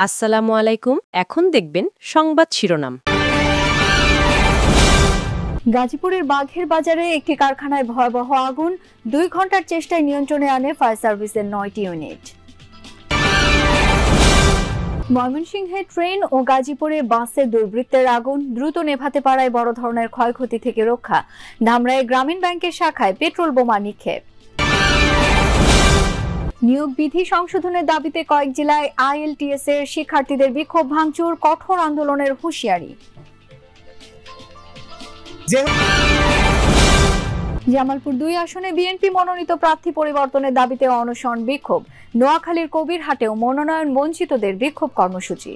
আসসালামু আলাইকুম। এখন দেখবেন সংবাদ শিরোনাম। গাজীপুরের বাঘের বাজারে একটি কারখানায় ভয়াবহ আগুন, 2 ঘন্টার চেষ্টায় নিয়ন্ত্রণে আনে ফায়ার সার্ভিসের 9টি ইউনিট। ময়মনসিংহে ট্রেন ও গাজীপুরে বাসে দুর্বৃত্তের আগুন, দ্রুত নেভাতে পারায় বড় ধরনের ক্ষয়ক্ষতি থেকে রক্ষা। ধামরাই গ্রামীণ ব্যাংকের শাখায় পেট্রোল বোমা নিক্ষেপ। নিয়োগ বিধি সংশোধনের দাবিতে কয়েক জেলায় আইএলটিএস এর শিক্ষার্থীদের বিক্ষোভ ভাঙচুর, কঠোর আন্দোলনের হুঁশিয়ারি। জামালপুর 2 আসনে বিএনপি মনোনীত প্রার্থী পরিবর্তনের দাবিতে অনশন, বিক্ষোভ। নোয়াখালীর কবিরহাটেও মনোনয়ন বঞ্চিতদের বিক্ষোভ কর্মসূচি।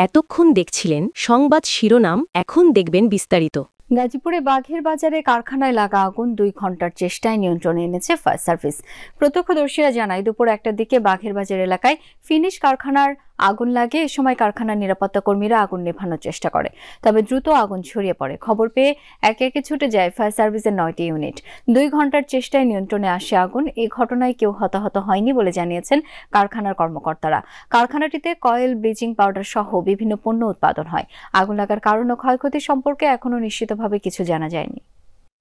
এতক্ষণ দেখছিলেন সংবাদ শিরোনাম, এখন দেখবেন বিস্তারিত। গাজীপুরে বাঘের বাজারে কারখানায় লাগা আগুন 2 ঘন্টার চেষ্টায় নিয়ন্ত্রণে এনেছে ফায়ার সার্ভিস। প্রত্যক্ষদর্শীরা জানায় দুপুর 1টার দিকে বাঘের বাজার এলাকায় ফিনিশ কারখানার আগুন লাগে। এ সময় কারখানার নিরাপত্তা কর্মীরা আগুন নেভানোর চেষ্টা করে, তবে দ্রুত আগুন ছড়িয়ে পড়ে। খবর পেয়ে একে একে ছুটে যায় ফায়ার সার্ভিসের 9টি ইউনিট। 2 ঘন্টার চেষ্টায় নিয়ন্ত্রণে আসে আগুন। এই ঘটনায় কেউ হতাহত হয়নি বলে জানিয়েছেন কারখানার কর্মকর্তারা। কারখানাটিতে কয়েল, ব্লিচিং পাউডার সহ বিভিন্ন পণ্য উৎপাদন হয়। আগুন লাগার কারণ ও ক্ষয়ক্ষতি সম্পর্কে এখনো নিশ্চিতভাবে কিছু জানা যায়নি।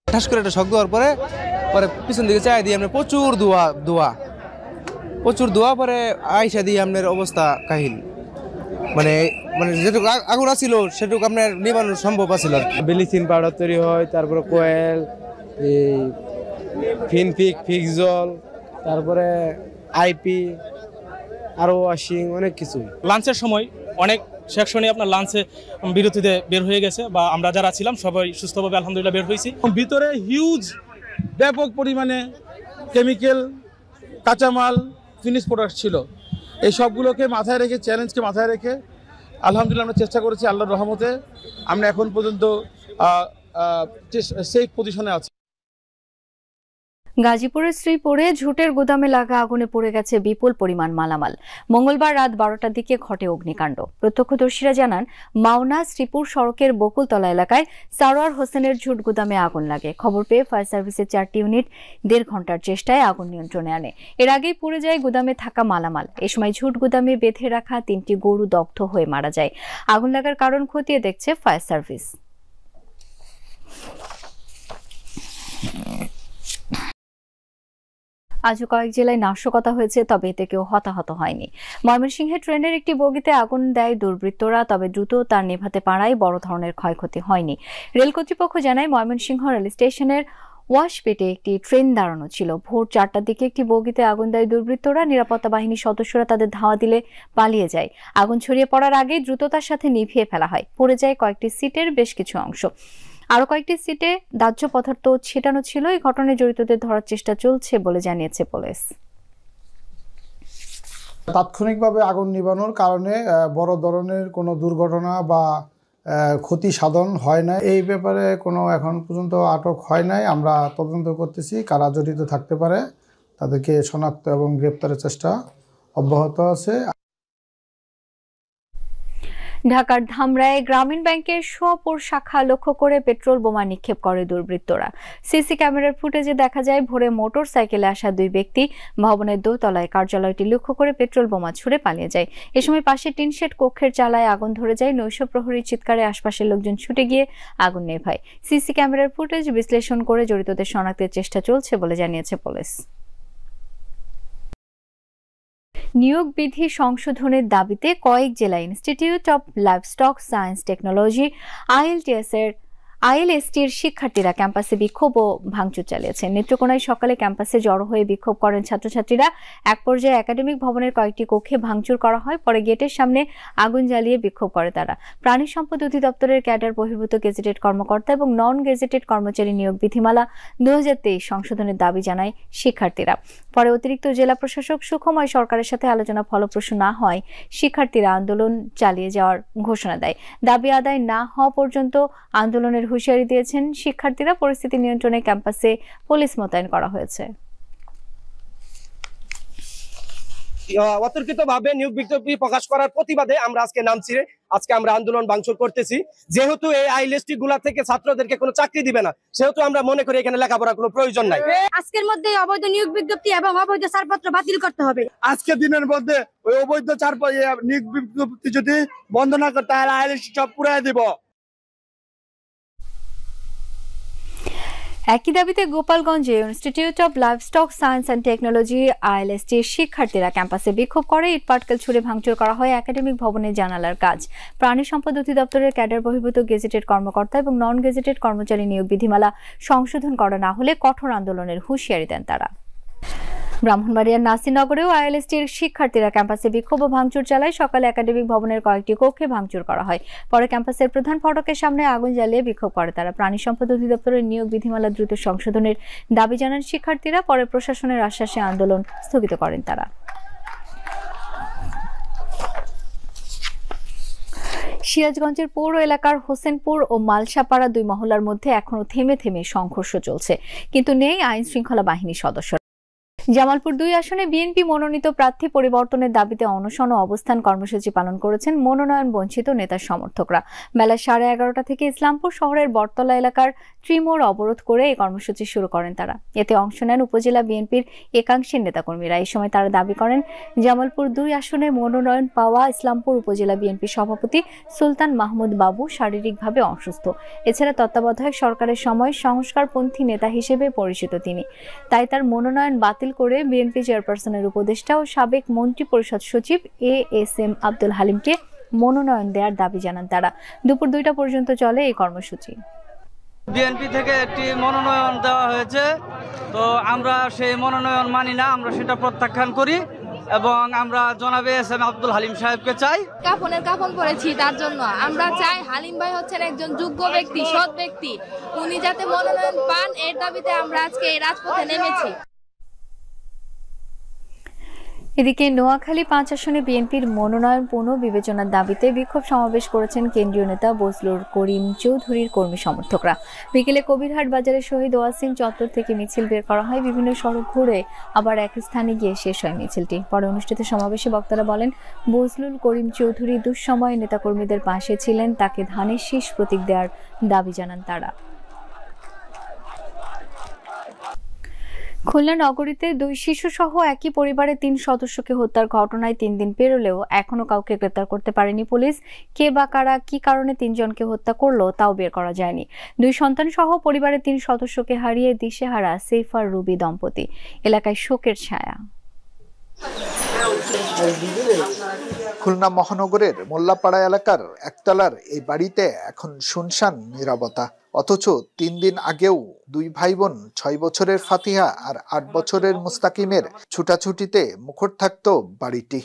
ঠাস করে একটা শক দেওয়ার পরে পিছন দিকে চাই দিয়ে আমরা প্রচুর ধোয়া পরে আইসা দিয়ে আপনার অবস্থা কাহিল, মানে যেটুকু আগুন আছিল সেটুকু আপনার নিবানো সম্ভব আছিল। ব্লিচিং পাউডার তৈরি হয়, তারপরে কোয়েল, ফিক্সল, তারপরে আইপি, আরও ওয়াশিং, অনেক কিছু। লাঞ্চের সময় অনেক সেকশনে আপনার লাঞ্চে বিরতিতে বের হয়ে গেছে, বা আমরা যারা ছিলাম সবাই সুস্থভাবে আলহামদুলিল্লাহ বের হয়েছি। ভিতরে হিউজ ব্যাপক পরিমাণে কেমিক্যাল, কাঁচামাল, ফিনিশ প্রোডাক্ট ছিল। এই সবগুলোকে মাথায় রেখে, চ্যালেঞ্জকে মাথায় রেখে আলহামদুলিল্লাহ আমরা চেষ্টা করেছি। আল্লাহর রহমতে আমরা এখন পর্যন্ত সেফ পজিশনে আছি। গাজীপুরের শ্রীপুরে ঝুটের গুদামে লাগা আগুনে পড়ে গেছে বিপুল পরিমাণ মালামাল। মঙ্গলবার রাত 12টার দিকে ঘটে অগ্নিকাণ্ড। প্রত্যক্ষদর্শীরা জানান, মাওনা শ্রীপুর সড়কের বকুলতলা এলাকায় সারোয়ার হোসেনের ঝুট গুদামে আগুন লাগে। খবর পেয়ে ফায়ার সার্ভিসের 4টি ইউনিট 1.5 ঘন্টার চেষ্টায় আগুন নিয়ন্ত্রণে আনে। এর আগেই পুড়ে যায় গুদামে থাকা মালামাল। এ সময় ঝুট গুদামে বেঁধে রাখা 3টি গরু দগ্ধ হয়ে মারা যায়। আগুন লাগার কারণ খতিয়ে দেখছে ফায়ার সার্ভিস। আজও কয়েক জেলায় নাশকতা হয়েছে, তবে এতে কেউ হতাহত হয়নি। ময়মনসিংহে ট্রেনের একটি বগিতে আগুন দেয় দুর্বৃত্তরা, তবে দ্রুত তার নেভাতে পারায় বড় ধরনের ক্ষয়ক্ষতি হয়নি। রেল কর্তৃপক্ষ জানায়, ময়মনসিংহ রেল স্টেশনের ওয়াশপেটে একটি ট্রেন দাঁড়ানো ছিল। ভোর 4টার দিকে একটি বগিতে আগুন দেয় দুর্বৃত্তরা। নিরাপত্তা বাহিনীর সদস্যরা তাদের ধাওয়া দিলে পালিয়ে যায়। আগুন ছড়িয়ে পড়ার আগেই দ্রুততার সাথে নিভিয়ে ফেলা হয়। পড়ে যায় কয়েকটি সিটের বেশ কিছু অংশ। আরো কয়েকটি সিটে দাহ্য পদার্থ ছিটানো ছিল। এই ঘটনায় জড়িতদের ধরার চেষ্টা চলছে বলে জানিয়েছে পুলিশ। তাৎক্ষণিকভাবে আগুন নিভানোর কারণে বড় ধরনের কোনো দুর্ঘটনা বা ক্ষতি সাধন হয় না। এই ব্যাপারে কোনো এখন পর্যন্ত আটক হয় নাই। আমরা তদন্ত করতেছি, কারা জড়িত থাকতে পারে তাদেরকে শনাক্ত এবং গ্রেপ্তারের চেষ্টা অব্যাহত আছে। ঢাকার ধামরায় গ্রামীণ ব্যাংকের সোয়াপুর শাখা লক্ষ্য করে পেট্রোল বোমা নিক্ষেপ করে দুর্বৃত্তরা। সিসি ক্যামেরার ফুটেজে দেখা যায়, ভোরে মোটর সাইকেলে আসা 2 ব্যক্তি ভবনের দোতলায় কার্যালয়টি লক্ষ্য করে পেট্রোল বোমা ছুড়ে পালিয়ে যায়। এ সময় পাশে টিনশেড কক্ষের চালায় আগুন ধরে যায়। নৈশ প্রহরীর চিৎকারে আশপাশের লোকজন ছুটে গিয়ে আগুন নেভায়। সিসি ক্যামেরার ফুটেজ বিশ্লেষণ করে জড়িতদের শনাক্তের চেষ্টা চলছে বলে জানিয়েছে পুলিশ। নিয়োগ বিধি সংশোধনের দাবিতে কয়েক জেলায় institute of livestock science technology আইএলএসটির শিক্ষার্থীরা ক্যাম্পাসে বিক্ষোভ ও ভাঙচুর চালিয়েছেন। নেত্রকোনায় সকালে ক্যাম্পাসে জড়ো হয়ে বিক্ষোভ করেন ছাত্রছাত্রীরা। এক পর্যায়ে একাডেমিক ভবনের কয়েকটি কক্ষে ভাঙচুর করা হয়। পরে গেটের সামনে আগুন জ্বালিয়ে বিক্ষোভ করে তারা। প্রাণী সম্পদ অধিদপ্তরের ক্যাডার বহির্ভূত গেজেটেড কর্মকর্তা এবং নন গেজেটেড কর্মচারী নিয়োগ বিধিমালা 2023 সংশোধনের দাবি জানায় শিক্ষার্থীরা। পরে অতিরিক্ত জেলা প্রশাসক সুখময় সরকারের সাথে আলোচনা ফলপ্রসূ না হয় শিক্ষার্থীরা আন্দোলন চালিয়ে যাওয়ার ঘোষণা দেয়। দাবি আদায় না হওয়া পর্যন্ত আন্দোলনের হুঁশিয়ারি দিয়েছেন শিক্ষার্থীরা। পরিস্থিতি নিয়ন্ত্রণে ক্যাম্পাসে পুলিশ মোতায়েন করা হয়েছে। অতর্কিতভাবে নিয়োগ বিজ্ঞপ্তি প্রকাশ করার প্রতিবাদে আমরা আজকে নামছি। আজকে আমরা আন্দোলন ভাঙচুর করতেছি। যেহেতু এই আইএলএসটি গুলা থেকে ছাত্রদেরকে কোনো চাকরি দিবে না, সেহেতু আমরা মনে করি এখানে লেখাপড়ার কোনো প্রয়োজন নাই। আজকের মধ্যে অবৈধ নিয়োগ বিজ্ঞপ্তি এবং অবৈধ ছাড়পত্র বাতিল করতে হবে। আজকে দিনের মধ্যে ওই অবৈধ নিয়োগ বিজ্ঞপ্তি যদি বন্ধ না করে তাহলে আইএলএসটি সব পুরাই দিব। একই দাবিতে গোপালগঞ্জে institute of livestock science and technology আইএলএসটির শিক্ষার্থীরা ক্যাম্পাসে বিক্ষোভ করে। ইটপাটকেল ছুড়ে ভাঙচুর করা হয় একাডেমিক ভবনের জানালার কাজ। প্রাণী সম্পদ অধিদপ্তরের ক্যাডার বহির্ভূত গেজেটেড কর্মকর্তা এবং নন গেজেটেড কর্মচারী নিয়োগ বিধিমালা সংশোধন করা না হলে কঠোর আন্দোলনের হুঁশিয়ারি দেন তারা। ব্রাহ্মণবাড়িয়ার নাসিরনগরেও আইএলএসটির শিক্ষার্থীরা ক্যাম্পাসে বিক্ষোভ ও ভাঙচুর চালায়। সকালে একাডেমিক ভবনের কয়েকটি কক্ষে ভাঙচুর করা হয়। পরে ক্যাম্পাসের প্রধান ফটকের সামনে আগুন জ্বালিয়ে বিক্ষোভ করে তারা। প্রাণী সম্পদ অধিদপ্তরের নিয়োগ বিধিমালা দ্রুত সংশোধনের দাবি জানান শিক্ষার্থীরা। পরে প্রশাসনের আশ্বাসে আন্দোলন স্থগিত করেন তারা। সিরাজগঞ্জের পৌর এলাকার হোসেনপুর ও মালসাপাড়া দুই মহল্লার মধ্যে এখনো থেমে থেমে সংঘর্ষ চলছে, কিন্তু নেই আইন শৃঙ্খলা বাহিনীর সদস্য। জামালপুর 2 আসনে বিএনপি মনোনীত প্রার্থী পরিবর্তনের দাবিতে অনশন ও অবস্থান কর্মসূচি পালন করেছেন মনোনয়ন বঞ্চিত নেতার সমর্থকরা। বেলা 11:30 থেকে ইসলামপুর শহরের বটতলা এলাকার ত্রিমোড় অবরোধ করে এই কর্মসূচি শুরু করেন তারা। এতে অংশ নেন উপজেলা বিএনপির একাংশের নেতাকর্মীরা। এই সময় তারা দাবি করেন জামালপুর 2 আসনে মনোনয়ন পাওয়া ইসলামপুর উপজেলা বিএনপি সভাপতি সুলতান মাহমুদ বাবু শারীরিকভাবে অসুস্থ। এছাড়া তত্ত্বাবধায়ক সরকারের সময় সংস্কারপন্থী নেতা হিসেবে পরিচিত তিনি, তাই তার মনোনয়ন বাতিল করে বিএনপি চেয়ারপারসনের উপদেষ্টা ও সাবেক মন্ত্রী পরিষদ সচিব এএসএম আব্দুল হালিমকে মনোনয়ন দেওয়ার দাবি জানান তারা। দুপুর 2টা পর্যন্ত চলে এই কর্মসূচি। বিএনপি থেকে একটি মনোনয়ন দেওয়া হয়েছে, তো আমরা সেই মনোনয়ন মানি না, আমরা সেটা প্রত্যাখ্যান করি এবং আমরা জনাবে এসএম আব্দুল হালিম সাহেবকে চাই। কাফন পড়েছি, তার জন্য আমরা চাই হালিম ভাই হচ্ছেন একজন যোগ্য ব্যক্তি, সৎ ব্যক্তি, উনি যাতে মনোনয়ন পান এর দাবিতে আমরা আজকে এই রাজপথে নেমেছি। এদিকে নোয়াখালী 5 আসনে বিএনপির মনোনয়ন পুনঃবিবেচনার দাবিতে বিক্ষোভ সমাবেশ করেছেন কেন্দ্রীয় নেতা বজলুর করিম চৌধুরীর কর্মী সমর্থকরা। বিকেলে কবিরহাট বাজারে শহীদ ওয়াসিম চত্বর থেকে মিছিল বের করা হয়। বিভিন্ন সড়ক ঘুরে আবার এক স্থানে গিয়ে শেষ হয় মিছিলটি। পরে অনুষ্ঠিত সমাবেশে বক্তারা বলেন, বজলুল করিম চৌধুরী দুঃসময়ে নেতাকর্মীদের পাশে ছিলেন, তাকে ধানের শীষ প্রতীক দেওয়ার দাবি জানান তারা। খুলনা নগরীতে 2 শিশু সহ একই পরিবারের 3 সদস্যকে হত্যার ঘটনায় 3 দিন পেরোলেও এখনো কাউকে গ্রেপ্তার করতে পারেনি পুলিশ। কে বা কারা কি কারণে 3 জনকে হত্যা করলো তাও বের করা যায়নি। 2 সন্তান সহ পরিবারের 3 সদস্যকে হারিয়ে দিশেহারা সেফার রুবি দম্পতি। এলাকায় শোকের ছায়া। খুলনা মহানগরের মোল্লাপাড়া এলাকার একতলার এই বাড়িতে এখন শুনশান নীরবতা। অথচ 3 দিন আগেও 2 ভাই বোন 6 বছরের ফাতিহা আর 8 বছরের মুস্তাকিমের ছুটাছুটিতে মুখর থাকত বাড়িটি।